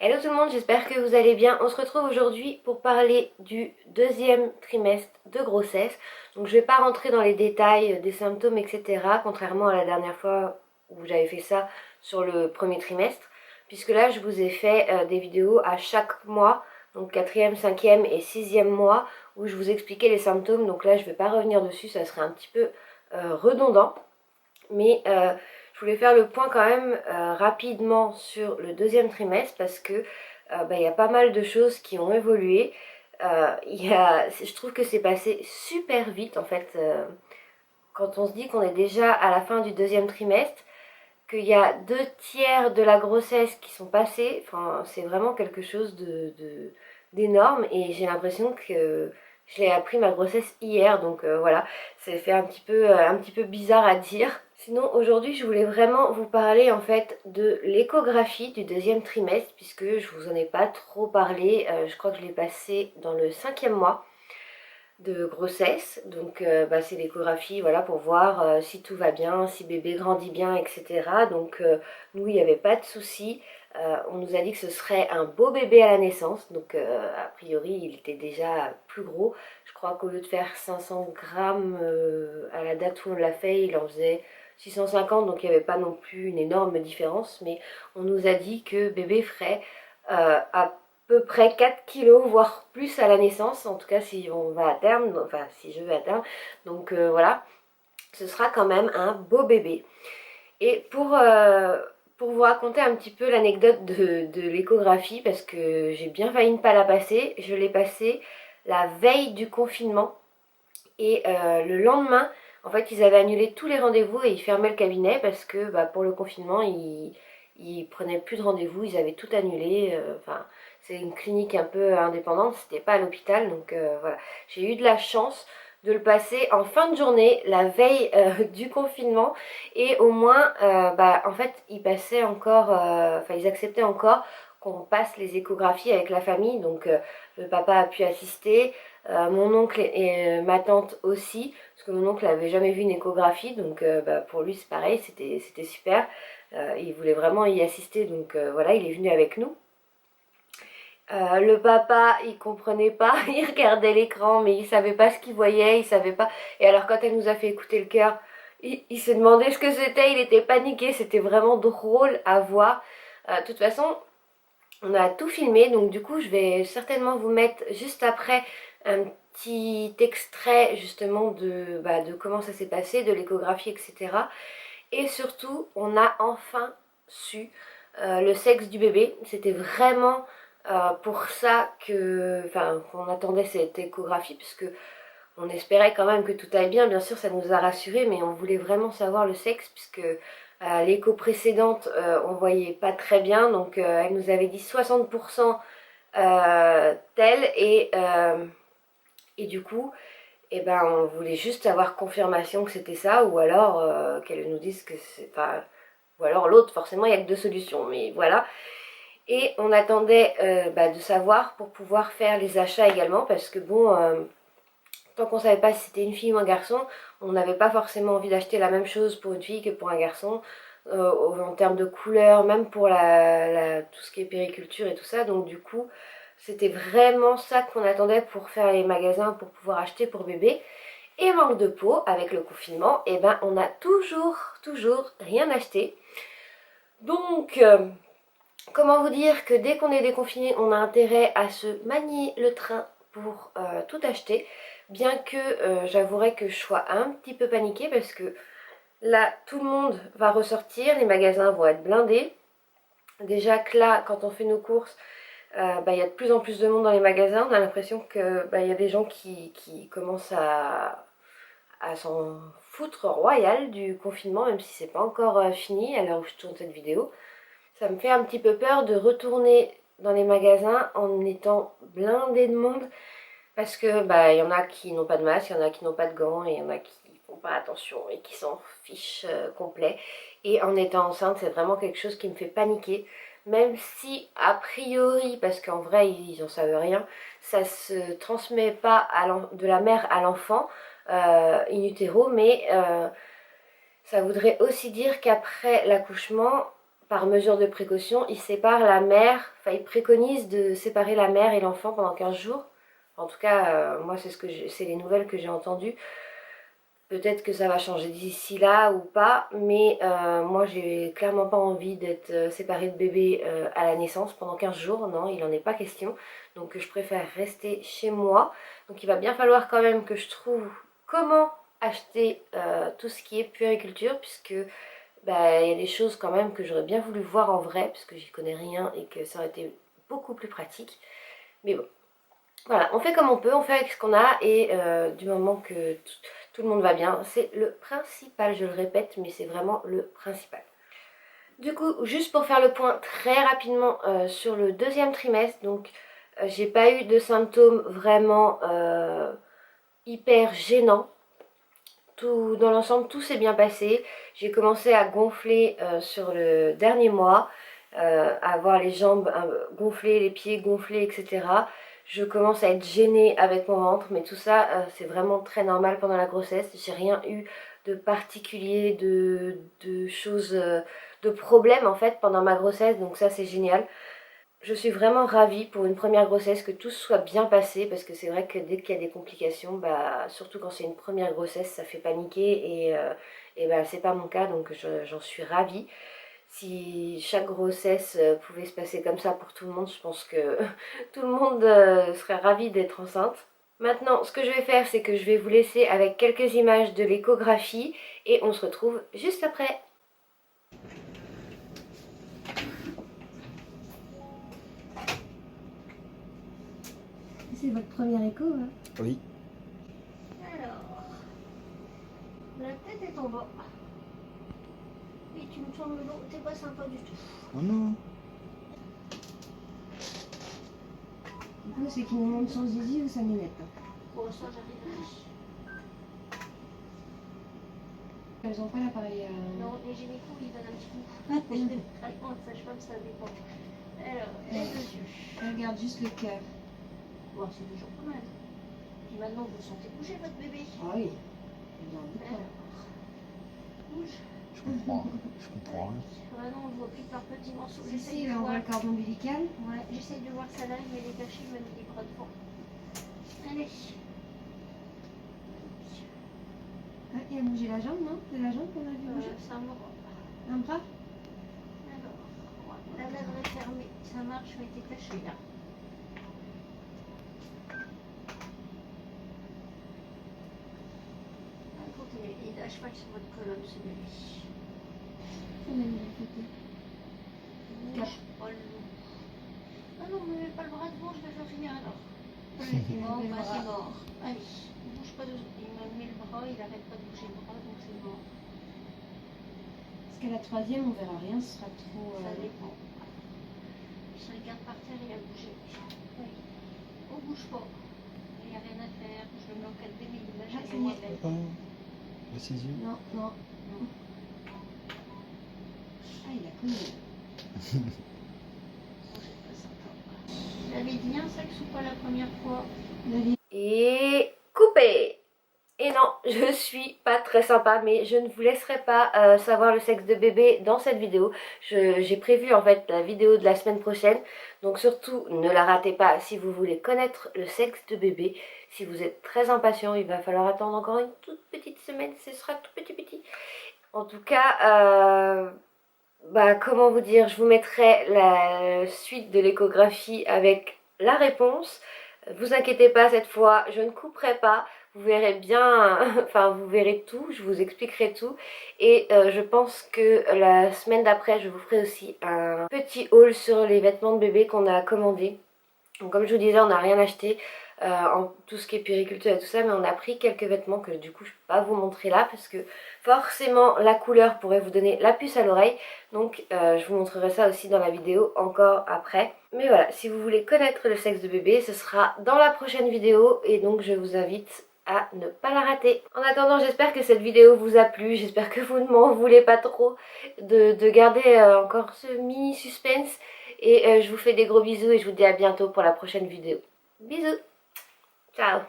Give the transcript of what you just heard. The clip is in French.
Hello tout le monde, j'espère que vous allez bien. On se retrouve aujourd'hui pour parler du deuxième trimestre de grossesse. Donc je ne vais pas rentrer dans les détails des symptômes, etc. Contrairement à la dernière fois où j'avais fait ça sur le premier trimestre. Puisque là, je vous ai fait des vidéos à chaque mois, donc quatrième, cinquième et sixième mois, où je vous expliquais les symptômes. Donc là, je ne vais pas revenir dessus, ça serait un petit peu redondant. Mais je voulais faire le point quand même rapidement sur le deuxième trimestre parce que y a pas mal de choses qui ont évolué. Je trouve que c'est passé super vite en fait quand on se dit qu'on est déjà à la fin du deuxième trimestre, qu'il y a 2 tiers de la grossesse qui sont passés. Enfin, c'est vraiment quelque chose d'énorme et j'ai l'impression que je l'ai appris ma grossesse hier, donc voilà, c'est fait un petit peu bizarre à dire. Sinon, aujourd'hui, je voulais vraiment vous parler en fait de l'échographie du deuxième trimestre, puisque je vous en ai pas trop parlé. Je crois que je l'ai passé dans le 5e mois de grossesse. Donc c'est l'échographie, voilà, pour voir si tout va bien, si bébé grandit bien, etc. Donc nous, il n'y avait pas de souci. On nous a dit que ce serait un beau bébé à la naissance. Donc a priori, il était déjà plus gros. Je crois qu'au lieu de faire 500 grammes à la date où on l'a fait, il en faisait 650. Donc il n'y avait pas non plus une énorme différence. Mais on nous a dit que bébé ferait à peu près 4 kilos, voire plus à la naissance, en tout cas si on va à terme, enfin si je vais à terme. Donc voilà, ce sera quand même un beau bébé. Et pour vous raconter un petit peu l'anecdote de l'échographie, parce que j'ai bien failli ne pas la passer, je l'ai passée la veille du confinement. Et le lendemain, en fait, ils avaient annulé tous les rendez-vous et ils fermaient le cabinet parce que pour le confinement, ils prenaient plus de rendez-vous, ils avaient tout annulé. Enfin, c'est une clinique un peu indépendante, c'était pas à l'hôpital, donc voilà. J'ai eu de la chance de le passer en fin de journée, la veille du confinement, et au moins, en fait, ils passaient encore, enfin, ils acceptaient encore qu'on passe les échographies avec la famille, donc le papa a pu assister. Mon oncle et ma tante aussi, parce que mon oncle n'avait jamais vu une échographie, donc pour lui c'est pareil, c'était super. Il voulait vraiment y assister, donc voilà, il est venu avec nous. Le papa, il comprenait pas, il regardait l'écran, mais il savait pas ce qu'il voyait, il savait pas. Et alors quand elle nous a fait écouter le cœur, il se demandait ce que c'était, il était paniqué, c'était vraiment drôle à voir. De toute façon, on a tout filmé, donc du coup je vais certainement vous mettre juste après un petit extrait justement de comment ça s'est passé, de l'échographie, etc. Et surtout, on a enfin su le sexe du bébé. C'était vraiment pour ça qu'on attendait cette échographie, puisque on espérait quand même que tout aille bien. Bien sûr, ça nous a rassurés, mais on voulait vraiment savoir le sexe, puisque l'écho précédente, on voyait pas très bien. Donc, elle nous avait dit 60% tel, et du coup, on voulait juste avoir confirmation que c'était ça, ou alors qu'elle nous dise que c'est pas. Ou alors l'autre, forcément, il n'y a que 2 solutions, mais voilà. Et on attendait de savoir pour pouvoir faire les achats également, parce que bon, tant qu'on savait pas si c'était une fille ou un garçon, on n'avait pas forcément envie d'acheter la même chose pour une fille que pour un garçon, en termes de couleur, même pour tout ce qui est périculture et tout ça. Donc du coup, c'était vraiment ça qu'on attendait pour faire les magasins, pour pouvoir acheter pour bébé. Et manque de peau, avec le confinement, on a toujours rien acheté. Donc, comment vous dire que dès qu'on est déconfiné, on a intérêt à se manier le train pour tout acheter. Bien que j'avouerai que je sois un petit peu paniquée parce que là, tout le monde va ressortir, les magasins vont être blindés. Déjà que là, quand on fait nos courses, il y a de plus en plus de monde dans les magasins. On a l'impression que il y a des gens qui commencent à s'en foutre royal du confinement, même si c'est pas encore fini à l'heure où je tourne cette vidéo. Ça me fait un petit peu peur de retourner dans les magasins en étant blindé de monde, parce que il y en a qui n'ont pas de masque, il y en a qui n'ont pas de gants, et il y en a qui font pas attention et qui s'en fichent complet. Et en étant enceinte, c'est vraiment quelque chose qui me fait paniquer, même si a priori, parce qu'en vrai ils en savent rien, ça se transmet pas de la mère à l'enfant in utero, mais ça voudrait aussi dire qu'après l'accouchement, par mesure de précaution, il sépare la mère, enfin il préconise de séparer la mère et l'enfant pendant 15 jours. En tout cas, moi c'est les nouvelles que j'ai entendues. Peut-être que ça va changer d'ici là ou pas, mais moi j'ai clairement pas envie d'être séparée de bébé à la naissance pendant 15 jours, non, il en est pas question. Donc je préfère rester chez moi. Donc il va bien falloir quand même que je trouve comment acheter tout ce qui est puériculture, puisque bah, y a des choses quand même que j'aurais bien voulu voir en vrai, puisque j'y connais rien et que ça aurait été beaucoup plus pratique. Mais bon, voilà, on fait comme on peut, on fait avec ce qu'on a, et du moment que tout le monde va bien, c'est le principal, je le répète, mais c'est vraiment le principal. Du coup, juste pour faire le point très rapidement sur le deuxième trimestre, donc j'ai pas eu de symptômes vraiment hyper gênants. Dans l'ensemble, tout s'est bien passé. J'ai commencé à gonfler sur le dernier mois, à avoir les jambes gonflées, les pieds gonflés, etc. Je commence à être gênée avec mon ventre, mais tout ça, c'est vraiment très normal pendant la grossesse. J'ai rien eu de particulier, de choses, de problèmes en fait pendant ma grossesse, donc ça c'est génial. Je suis vraiment ravie pour une première grossesse que tout soit bien passé, parce que c'est vrai que dès qu'il y a des complications, bah, surtout quand c'est une première grossesse, ça fait paniquer, et bah, c'est pas mon cas, donc j'en suis ravie. Si chaque grossesse pouvait se passer comme ça pour tout le monde, je pense que tout le monde serait ravi d'être enceinte. Maintenant, ce que je vais faire, c'est que je vais vous laisser avec quelques images de l'échographie et on se retrouve juste après. C'est votre premier écho, hein? Oui. Alors, la tête est en bas. Et tu me tournes le dos, t'es pas sympa du tout. Oh non. Du coup, c'est qu'il me monte son zizi ou sa minette. Bon, ça, j'arrive. Elles ont pas l'appareil. Non, les gynécos, ils donnent un petit coup. Généralement, sage-femme, ça dépend. Alors, les deux yeux. Regarde juste le cœur. Bon, c'est toujours pas mal. Puis maintenant, vous sentez bouger votre bébé. Ah oui. Alors, bouge. Je comprends. Je comprends. Maintenant, on ne voit plus par petits morceaux. Ici, J'essaie de on voit voir. le cordon ombilical. Ouais, j'essaie de voir sa ligne, mais elle est cachée, même les bras devant. Allez. Ah, il a bougé la jambe, non? C'est la jambe qu'on a vu bouger? Ça me rend. Un bras? Alors, la lèvre est fermée. Ça marche, mais t'es caché là. Continuez. Il lâche pas sur votre colonne, ce bébé. On a mis à côté. Bouge pas le loup. Ah non, mais pas le bras devant, je vais faire finir alors. Ouais, Bon, le bah bras. c'est mort. Allez, bouge pas de... Il m'a mis le bras, il arrête pas de bouger le bras, donc c'est mort. Parce qu'à la troisième, on verra rien, ce sera trop. Ça dépend. Je regarde par terre, il a bougé. Oui. On bouge pas. Il n'y a rien à faire. Je me mets en 4D, mais l'image Ah, elle ça est y moins est. belle. Papa, la césure. Non, non. Ah, il a connu. J'avais dit un sexe ou pas la première fois? Et coupé. Et non, je suis pas très sympa, mais je ne vous laisserai pas savoir le sexe de bébé dans cette vidéo. J'ai prévu en fait la vidéo de la semaine prochaine, donc surtout ne la ratez pas si vous voulez connaître le sexe de bébé. Si vous êtes très impatient, il va falloir attendre encore une toute petite semaine, ce sera tout petit. En tout cas, bah, comment vous dire, je vous mettrai la suite de l'échographie avec la réponse. Vous inquiétez pas, cette fois, je ne couperai pas. Vous verrez bien, enfin vous verrez tout, je vous expliquerai tout. Et je pense que la semaine d'après, je vous ferai aussi un petit haul sur les vêtements de bébé qu'on a commandés. Donc comme je vous disais, on n'a rien acheté en tout ce qui est puériculture et tout ça, mais on a pris quelques vêtements que du coup je ne peux pas vous montrer là, parce que forcément la couleur pourrait vous donner la puce à l'oreille. Donc je vous montrerai ça aussi dans la vidéo encore après. Mais voilà, si vous voulez connaître le sexe de bébé, ce sera dans la prochaine vidéo, et donc je vous invite à ne pas la rater. En attendant, j'espère que cette vidéo vous a plu, j'espère que vous ne m'en voulez pas trop de garder encore ce mini suspense. Et je vous fais des gros bisous et je vous dis à bientôt pour la prochaine vidéo. Bisous, ciao.